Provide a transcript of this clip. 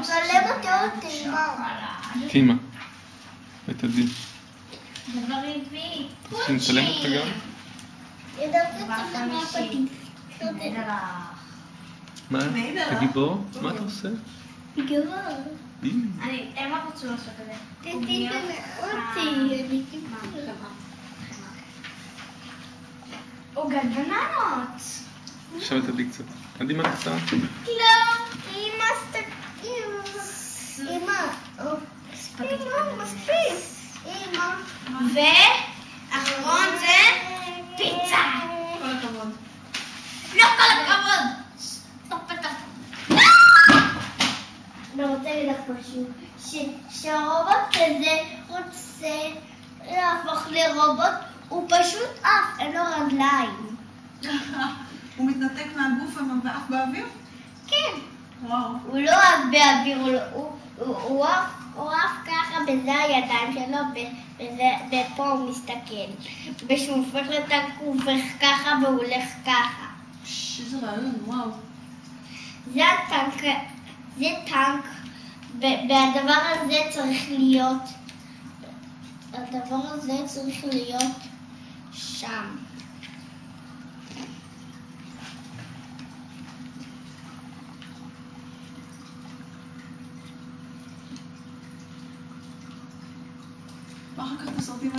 צלם אותי עוד טעימה. טעימה. ותדעי. דבר רביעי. רוצים לצלם אותך גם? ידעתי לצלם אותי. מה? אתה גיבור? מה אתה עושה? גיבור. מה רוצים לעשות את זה? תתאי אותי, אני גיבור. עוגת בננות. עכשיו תדעי קצת. עדי מה את עושה? לא, אמא אמא, מספיק. אמא. ואחרון זה פיצה. כל הכבוד. לא כל הכבוד. סטופ את אני רוצה להגיד לך משהו, שהרובוט הזה רוצה להפוך לרובוט, הוא פשוט עף, אין לו רגליים. הוא מתנתק מהגוף ועף באוויר? כן. וואו. הוא לא עף באוויר, הוא עף ככה, בזה הידיים שלו, ופה הוא מסתכל. וכשהוא הופך לטנק הוא הופך ככה והוא הולך ככה. איזה רעיון, וואו. זה הטנק, זה טנק, והדבר הזה צריך להיות, שם. מה אחר כך בסרטים האלה?